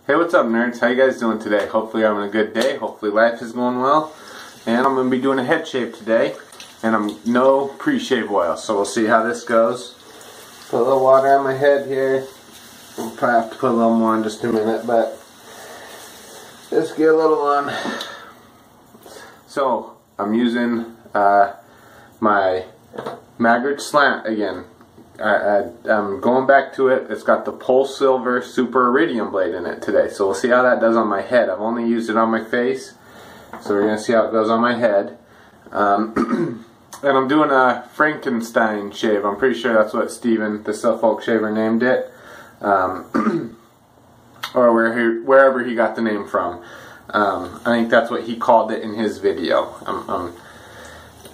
Hey, what's up, nerds? How you guys doing today? Hopefully you're having a good day. Hopefully life is going well. And I'm going to be doing a head shave today. And I'm no pre-shave oil, so we'll see how this goes. Put a little water on my head here. I'll probably have to put a little more in just a minute, but let's get a little on. So, I'm using my Maggard Slant again. I'm going back to it. It's got the Polsilver Super Iridium blade in it today. So we'll see how that does on my head. I've only used it on my face. So we're going to see how it goes on my head. And I'm doing a Frankenstein shave. I'm pretty sure that's what Steven, the Suffolk shaver, named it. Or wherever he got the name from. I think that's what he called it in his video.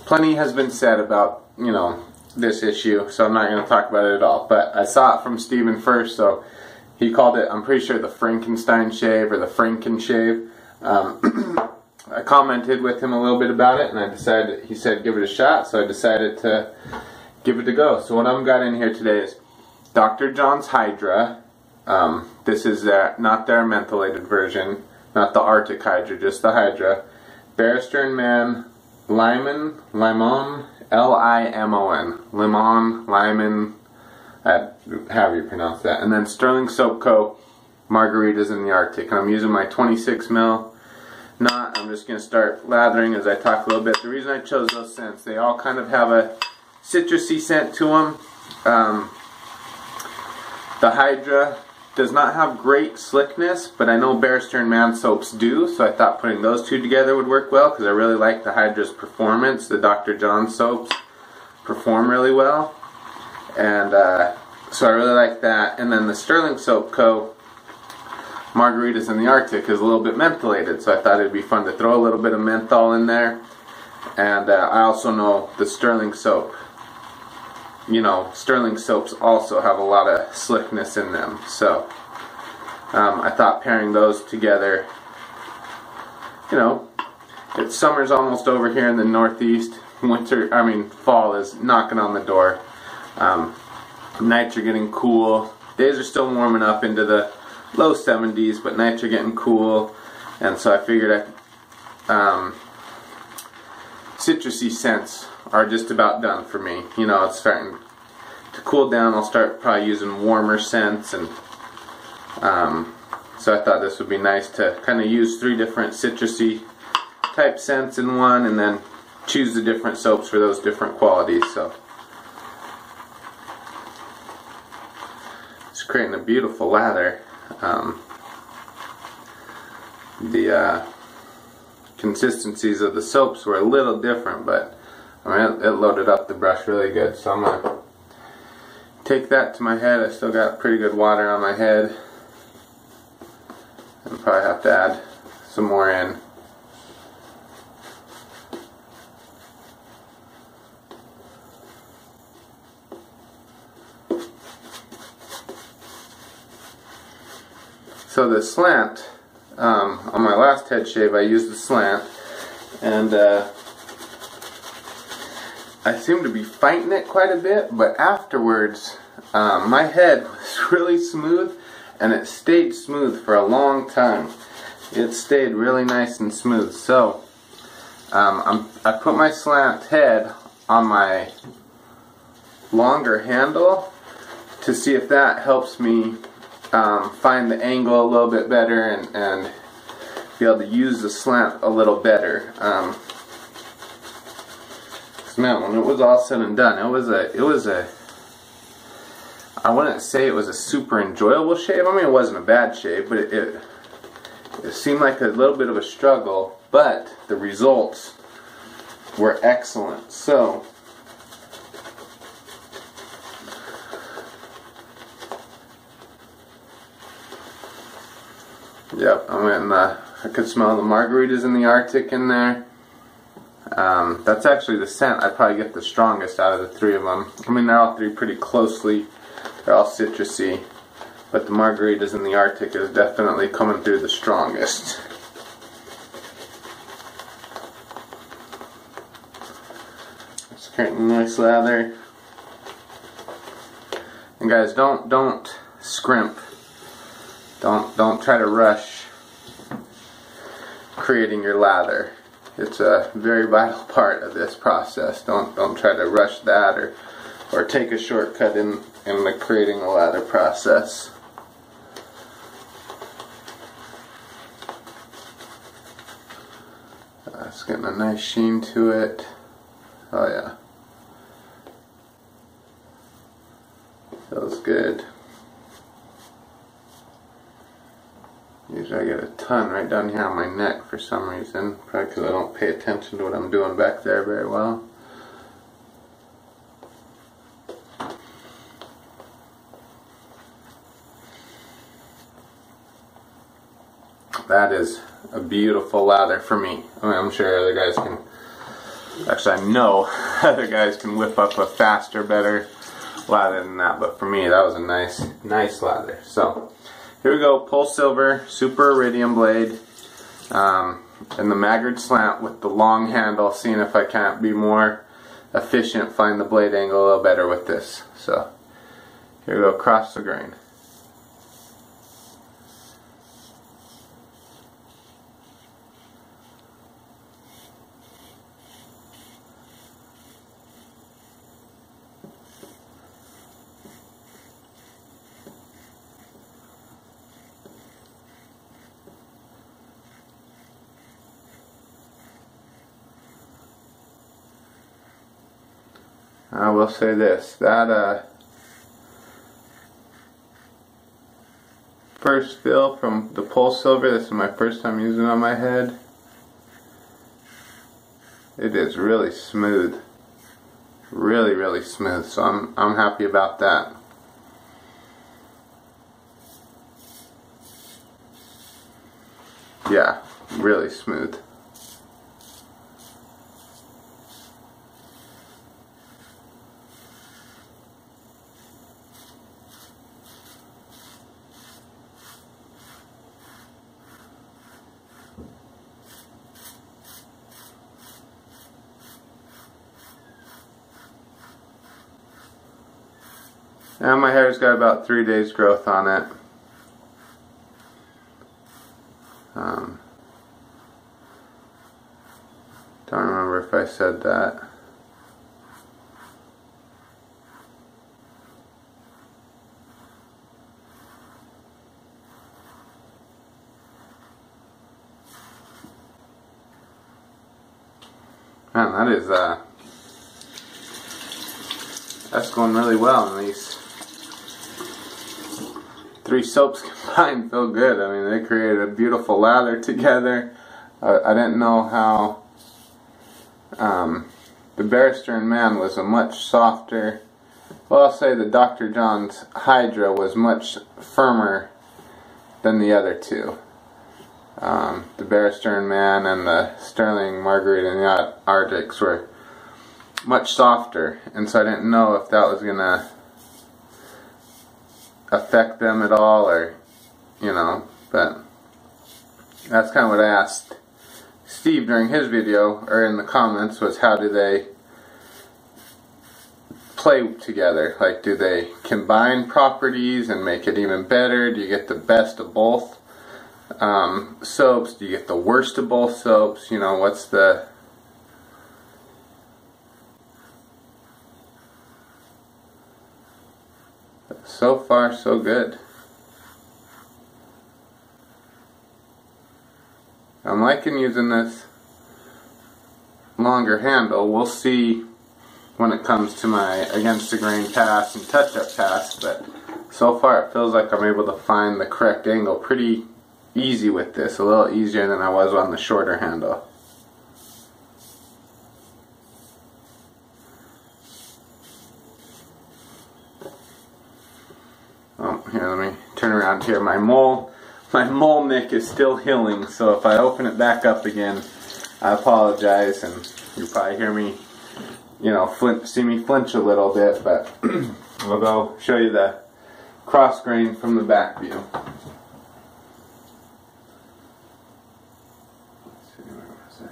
Plenty has been said about, you know, this issue, so I'm not going to talk about it at all. But I saw it from Steven first, so he called it, I'm pretty sure, the Frankenstein shave or the Frankenshave. I commented with him a little bit about it, and I decided, he said give it a shot, so I decided to give it a go. So what I've got in here today is Dr. John's Hydra. This is not their mentholated version, not the Arctic Hydra, just the Hydra. Barrister and Mann, Limon, L-I-M-O-N. Limon, however you pronounce that. And then Stirling Soap Co. Margaritas in the Arctic. And I'm using my 26 mil knot. I'm just going to start lathering as I talk a little bit. The reason I chose those scents, they all kind of have a citrusy scent to them. The Hydra does not have great slickness, but I know Barrister and Mann soaps do, so I thought putting those two together would work well, because I really like the Hydra's performance. The Dr. John soaps perform really well, and so I really like that. And then the Stirling Soap Co. Margaritas in the Arctic is a little bit mentholated, so I thought it would be fun to throw a little bit of menthol in there. And I also know the Stirling soap. You know, Stirling soaps also have a lot of slickness in them, so I thought pairing those together, you know, summer's almost over here in the Northeast. Fall is knocking on the door. Nights are getting cool. Days are still warming up into the low 70s, but nights are getting cool, and so I figured citrusy scents are just about done for me. You know, it's starting to cool down. I'll start probably using warmer scents, and so I thought this would be nice to kind of use 3 different citrusy type scents in one, and then choose the different soaps for those different qualities. So it's creating a beautiful lather. The consistencies of the soaps were a little different, but I mean, it loaded up the brush really good, so I'm going to take that to my head. I still got pretty good water on my head. I'll probably have to add some more in. So the Slant, on my last head shave I used the Slant, and I seem to be fighting it quite a bit, but afterwards my head was really smooth, and it stayed smooth for a long time. It stayed really nice and smooth. So I put my Slant head on my longer handle to see if that helps me find the angle a little bit better and be able to use the Slant a little better. Man, when it was all said and done, it was a I wouldn't say it was a super enjoyable shave. I mean, it wasn't a bad shave, but it seemed like a little bit of a struggle, but the results were excellent. So yep, I could smell the margaritas in the Arctic in there. That's actually the scent I probably get the strongest out of the 3 of them. I mean, they're all 3 pretty closely. They're all citrusy, but the margaritas in the Arctic is definitely coming through the strongest. It's creating a nice lather. And guys, don't scrimp Don't try to rush creating your lather. It's a very vital part of this process. Don't try to rush that or take a shortcut in creating the lather process. It's getting a nice sheen to it. Oh yeah. Feels good. Usually I get a ton right down here on my neck for some reason. Probably because I don't pay attention to what I'm doing back there very well. That is a beautiful lather for me. I mean, I'm sure other guys can, actually I know other guys can whip up a faster, better lather than that, but for me that was a nice lather. So here we go, Polsilver Super Iridium blade, and the Maggard Slant with the long handle, seeing if I can't be more efficient, find the blade angle a little better with this. So here we go, across the grain. I will say this, that first fill from the Polsilver, this is my first time using it on my head, it is really smooth, really smooth, so I'm happy about that. Yeah, really smooth. And my hair's got about 3 days growth on it. Don't remember if I said that. Man, that is that's going really well, and these 3 soaps combined feel good. I mean, they created a beautiful lather together. I didn't know how the Barrister and Mann was a much softer, well, I'll say the Dr. John's Hydra was much firmer than the other two. The Barrister and Mann and the Stirling Margaritas and the Arctics were much softer, and so I didn't know if that was gonna affect them at all, or you know, but that's kind of what I asked Steve during his video, or in the comments, was how do they play together? Like, do they combine properties and make it even better? Do you get the best of both soaps? Do you get the worst of both soaps? You know, what's the... So far, so good. I'm liking using this longer handle. We'll see when it comes to my against the grain pass and touch-up pass, but so far it feels like I'm able to find the correct angle pretty easy with this, a little easier than I was on the shorter handle. Oh, here, let me turn around here. My mole nick is still healing, so if I open it back up again, I apologize, and you'll probably hear me, you know, see me flinch a little bit, but we'll go show you the cross grain from the back view. Let's see, where was I?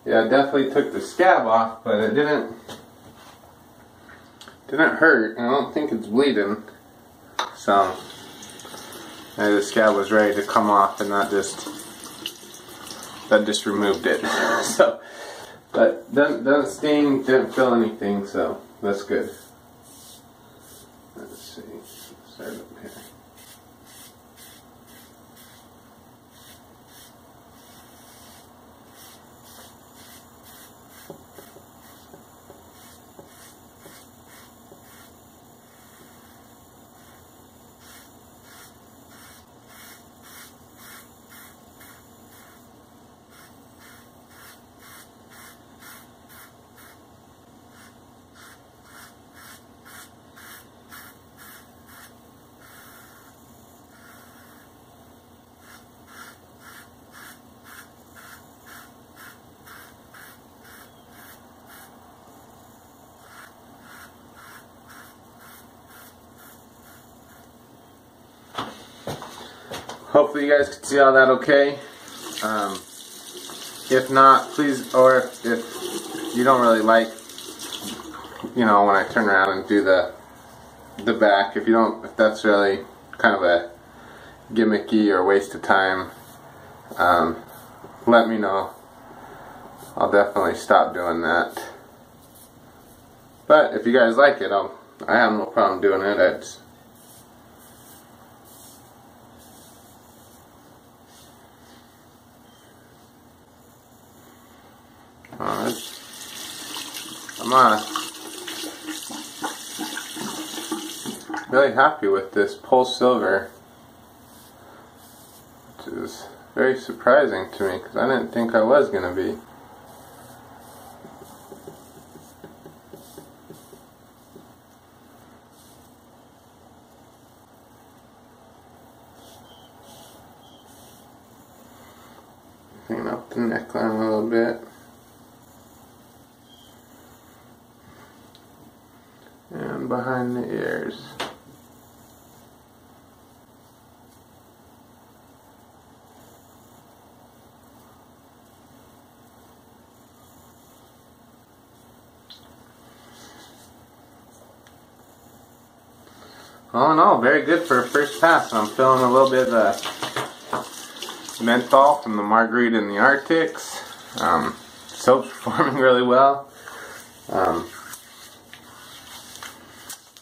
Yeah, it definitely took the scab off, but it didn't hurt. I don't think it's bleeding. So the scab was ready to come off, and that just removed it. So, but doesn't sting, didn't feel anything, so that's good. Let's see. Start up here. Hopefully you guys can see all that okay. If not, please, or if you don't really like, you know, when I turn around and do the back, if that's really kind of a gimmicky or waste of time, let me know. I'll definitely stop doing that. But if you guys like it, I have no problem doing it. I'm really happy with this Polsilver, which is very surprising to me because I didn't think I was going to be. Clean up the neckline a little bit. And behind the ears. All in all, very good for a first pass. I'm feeling a little bit of the menthol from the Margaritas and the Arctics. Soap's performing really well.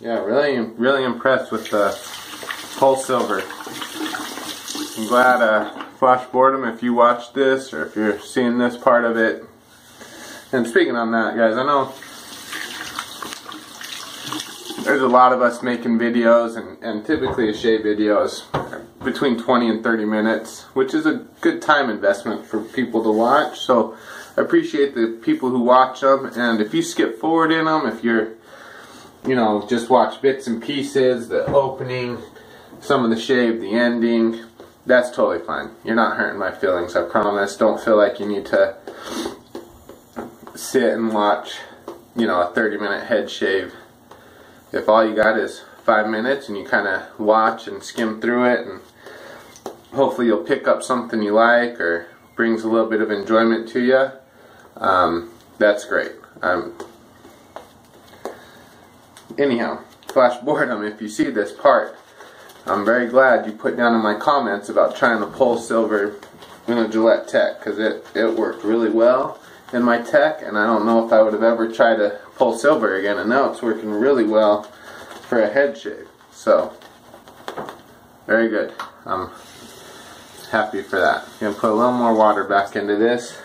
Yeah, really impressed with the Polsilver. I'm glad Flash Boredom, if you watch this or if you're seeing this part of it. And speaking on that, guys, I know there's a lot of us making videos, and typically a shave video is between 20 and 30 minutes, which is a good time investment for people to watch. So I appreciate the people who watch them, and if you skip forward in them, if you're, you know, just watch bits and pieces, the opening, some of the shave, the ending, that's totally fine. You're not hurting my feelings, I promise. Don't feel like you need to sit and watch, you know, a 30-minute head shave. If all you got is 5 minutes and you kind of watch and skim through it, and hopefully you'll pick up something you like or brings a little bit of enjoyment to you, that's great. Anyhow, Flash Boredom, if you see this part, I'm very glad you put down in my comments about trying the Polsilver in a Gillette Tech, because it worked really well in my Tech, and I don't know if I would have ever tried a Polsilver again, and now it's working really well for a head shave. So, very good. I'm happy for that. I'm going to put a little more water back into this,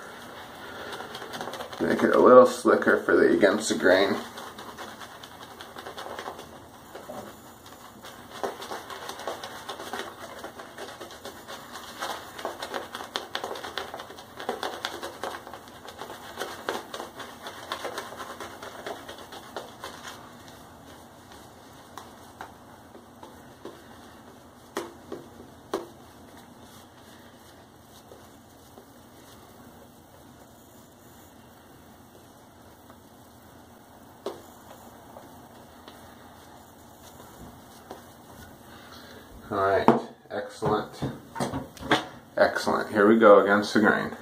make it a little slicker for the against the grain. Alright, excellent. Excellent. Here we go against the grain.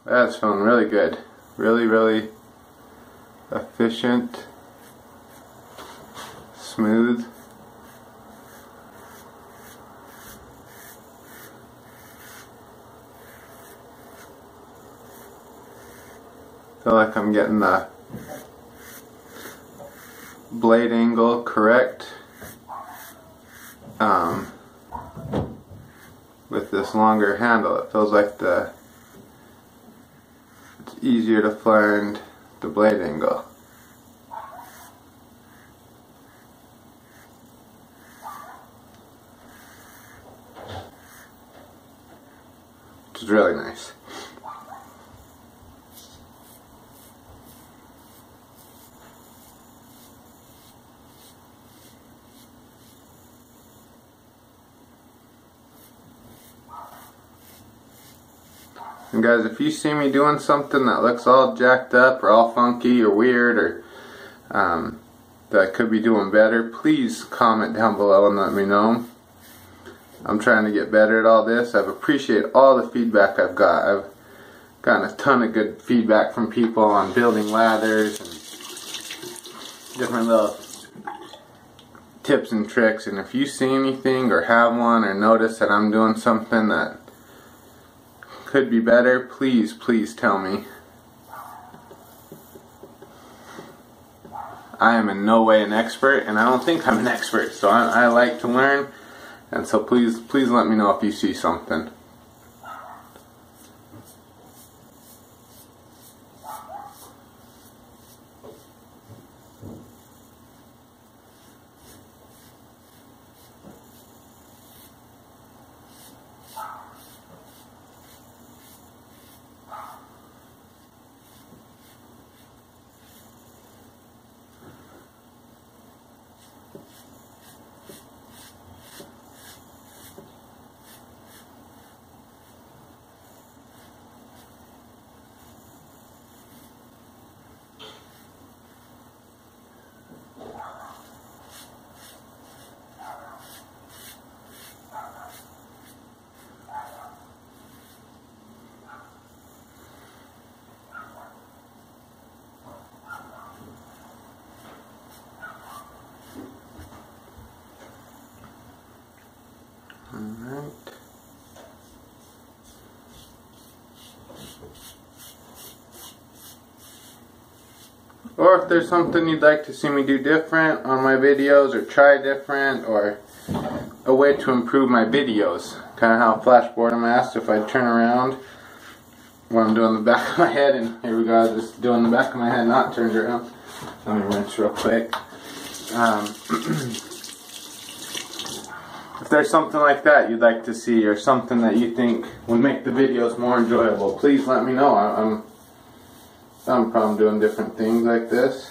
That's feeling really good. Really, really efficient, smooth. Feel like I'm getting the blade angle correct with this longer handle. It feels like it's easier to find the blade angle. Which is really nice. And guys, if you see me doing something that looks all jacked up or all funky or weird or that I could be doing better, please comment down below and let me know. I'm trying to get better at all this. I appreciate all the feedback I've got. I've gotten a ton of good feedback from people on building ladders and different little tips and tricks. And if you see anything or have one or notice that I'm doing something that could be better, please, please tell me. I am in no way an expert, and I don't think I'm an expert, so I like to learn, and so please, please let me know if you see something. Alright. Or if there's something you'd like to see me do different on my videos, or try different, or a way to improve my videos. Kind of how Flashboard asked if I'd turn around when I'm doing the back of my head, and here we go, I was just doing the back of my head not turned around. Let me rinse real quick. If there's something like that you'd like to see, or something that you think would make the videos more enjoyable, please let me know. I'm probably doing different things like this.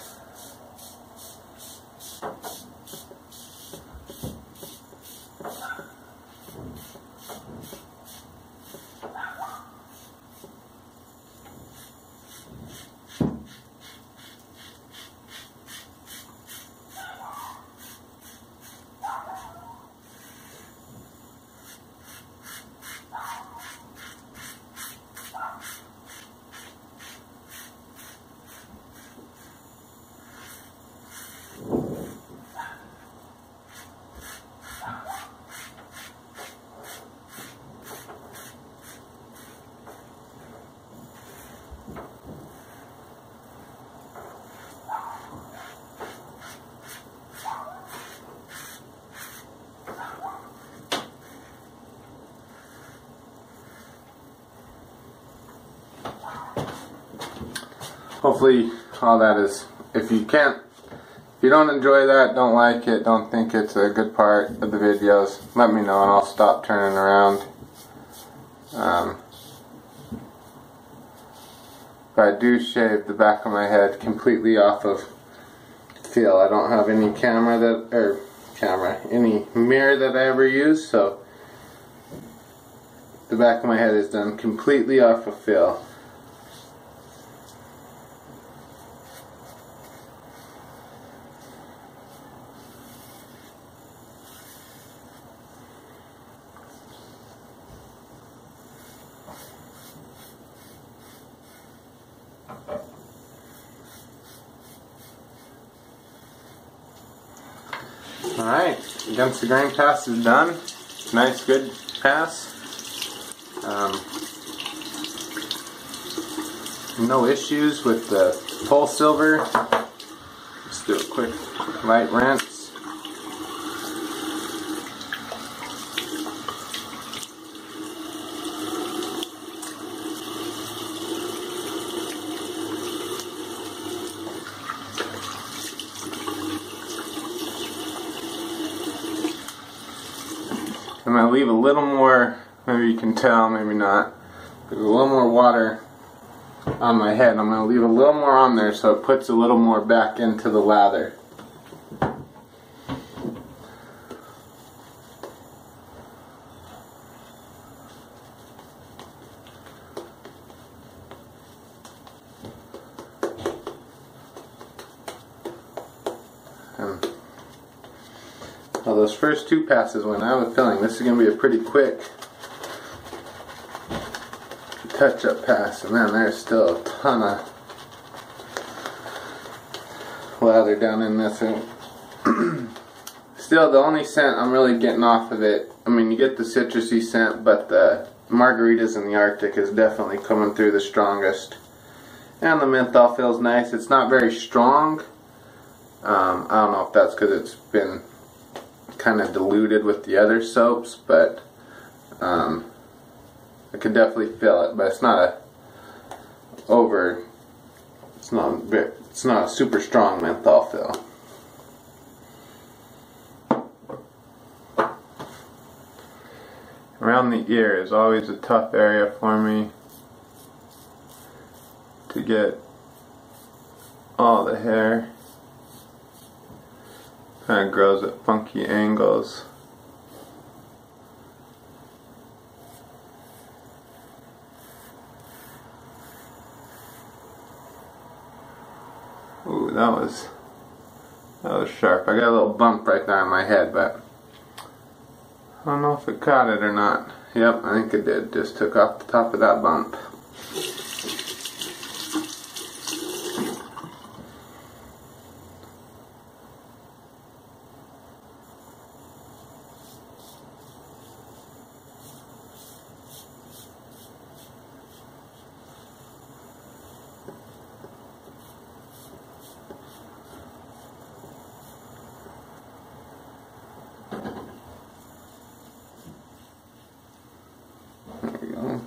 Hopefully all that is, if you don't enjoy that, don't like it, don't think it's a good part of the videos, let me know and I'll stop turning around. But I do shave the back of my head completely off of feel. I don't have any any mirror that I ever use, so the back of my head is done completely off of feel. Alright, against the grain pass is done. Nice, good pass. No issues with the Polsilver. Let's do a quick light rinse. I'm going to leave a little more, maybe you can tell, maybe not. There's a little more water on my head. I'm going to leave a little more on there so it puts a little more back into the lather. Well, those first two passes went, I have a feeling this is going to be a pretty quick touch-up pass, and then there's still a ton of lather down in this. And still, the only scent I'm really getting off of it, I mean, you get the citrusy scent, but the Margaritas in the Arctic is definitely coming through the strongest. And the menthol feels nice. It's not very strong. I don't know if that's because it's been kind of diluted with the other soaps, but I could definitely feel it. But it's not it's not a super strong menthol feel. Around the ear is always a tough area for me to get all the hair. Kind of grows at funky angles. Ooh, that was sharp. I got a little bump right there on my head, but I don't know if it caught it or not. Yep, I think it did. Just took off the top of that bump. There we go.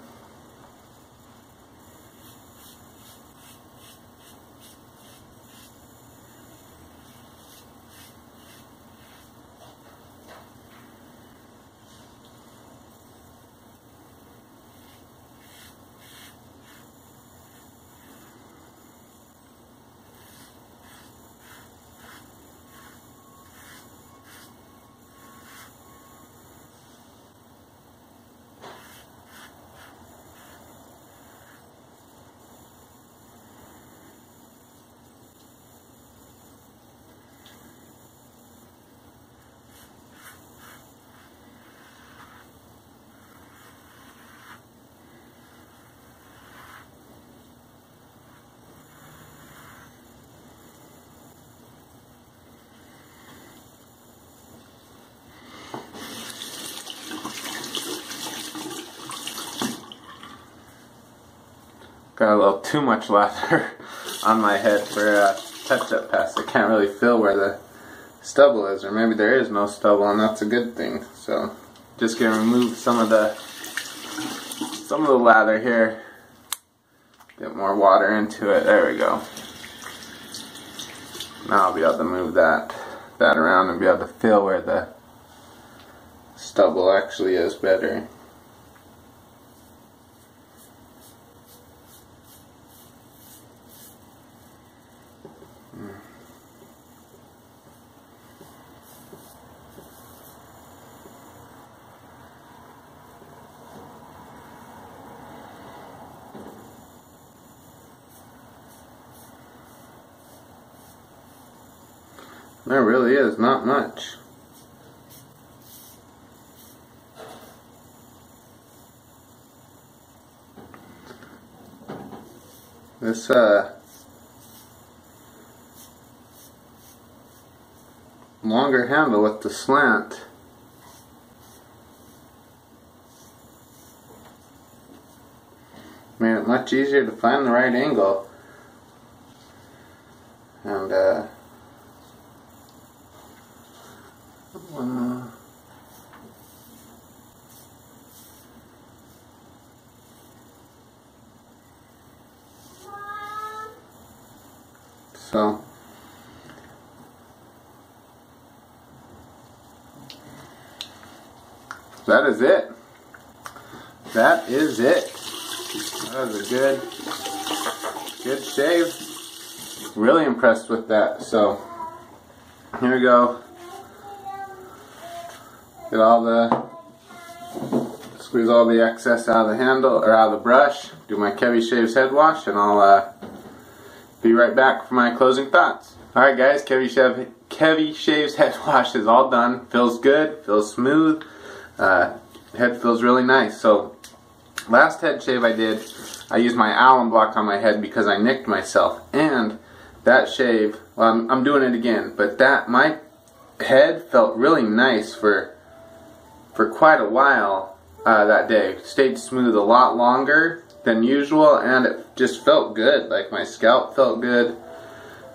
Got a little too much lather on my head for a touch-up pass. I can't really feel where the stubble is, or maybe there is no stubble, and that's a good thing. So, just gonna remove some of the lather here. Get more water into it. There we go. Now I'll be able to move that around and be able to feel where the stubble actually is better. There really is not much. longer handle with the slant. Made it much easier to find the right angle. And so that is it. That is it. That was a good shave. Really impressed with that. So here we go. Get all the, squeeze all the excess out of the handle, or out of the brush. Do my Shave's head wash, and I'll be right back for my closing thoughts. Alright guys, Shave's head wash is all done. Feels good, feels smooth. Head feels really nice. So last head shave I did, I used my alum block on my head because I nicked myself. And that shave, well, I'm doing it again, but my head felt really nice for quite a while that day. Stayed smooth a lot longer than usual, and it just felt good. Like my scalp felt good.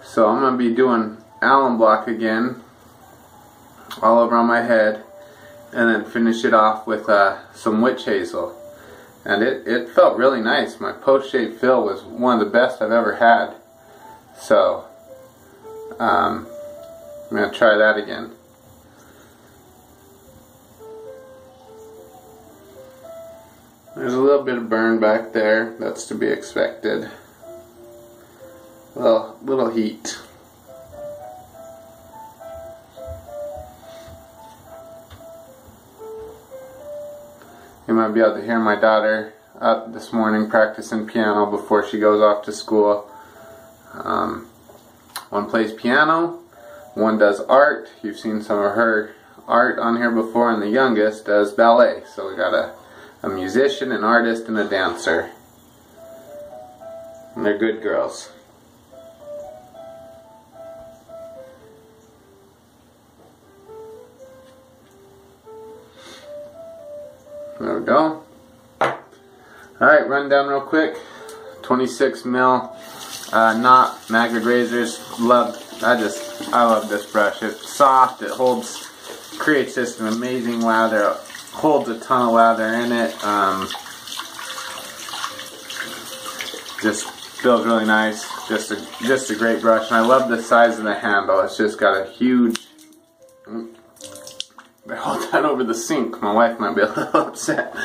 So I'm going to be doing alum block again all over on my head, and then finish it off with some witch hazel. And it felt really nice. My post-shave feel was one of the best I've ever had. So I'm going to try that again. There's a little bit of burn back there. That's to be expected. Well, little heat. You might be able to hear my daughter up this morning practicing piano before she goes off to school. One plays piano, one does art. You've seen some of her art on here before, and the youngest does ballet. So we got a musician, an artist, and a dancer. And they're good girls. There we go. Alright, run down real quick. 26 mil, not Maggard razors. I love this brush. It's soft, it creates just an amazing lather. It holds a ton of lather in it. Just feels really nice. Just a great brush, and I love the size of the handle. It's just got a huge. I hold that over the sink. My wife might be a little upset.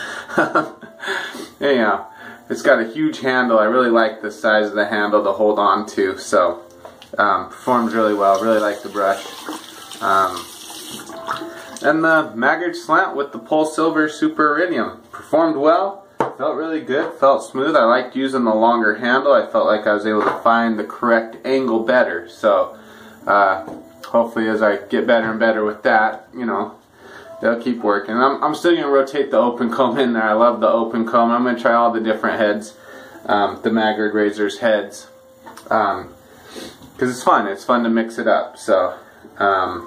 Anyhow, it's got a huge handle. I really like the size of the handle to hold on to. So, performs really well. Really like the brush. And the Maggard Slant with the Polsilver Super Iridium performed well. Felt really good. Felt smooth. I liked using the longer handle. I felt like I was able to find the correct angle better. So, hopefully as I get better and better with that, you know, they'll keep working. I'm still going to rotate the open comb in there. I love the open comb. I'm going to try all the different heads, the Maggard razors heads, because it's fun. It's fun to mix it up. So, and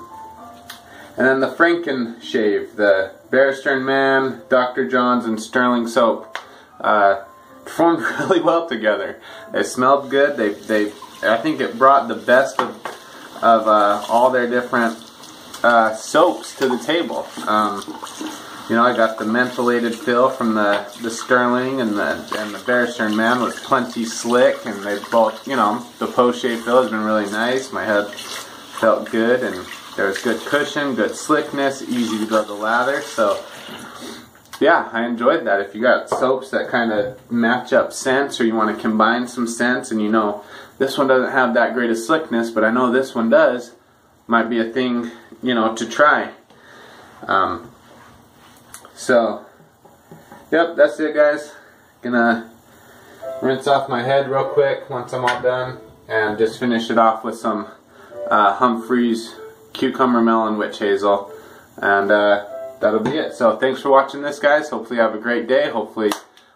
then the Frankenshave, the Barrister and Mann, Dr. John's, and Stirling soap performed really well together. They smelled good. I think it brought the best of all their different soaps to the table. You know, I got the mentholated feel from the Stirling, and the Barrister and Mann was plenty slick, and they both, you know, the post-shave feel has been really nice. My head felt good, and there was good cushion, good slickness, easy to go the lather. So yeah, I enjoyed that. If you got soaps that kind of match up scents, or you want to combine some scents, and you know this one doesn't have that great of slickness, but I know this one does, might be a thing, you know, to try. So, yep, that's it, guys. Gonna rinse off my head real quick once I'm all done, and just finish it off with some Humphreys Cucumber Melon Witch Hazel, and that'll be it. So thanks for watching this, guys. Hopefully you have a great day. Hopefully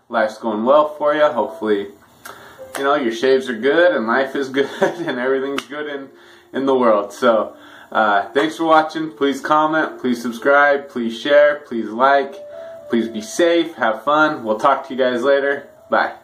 life's going well for you. Hopefully, you know, your shaves are good and life is good and everything's good in the world. So Thanks for watching. Please comment, please subscribe, please share, please like, please be safe, have fun. We'll talk to you guys later. Bye.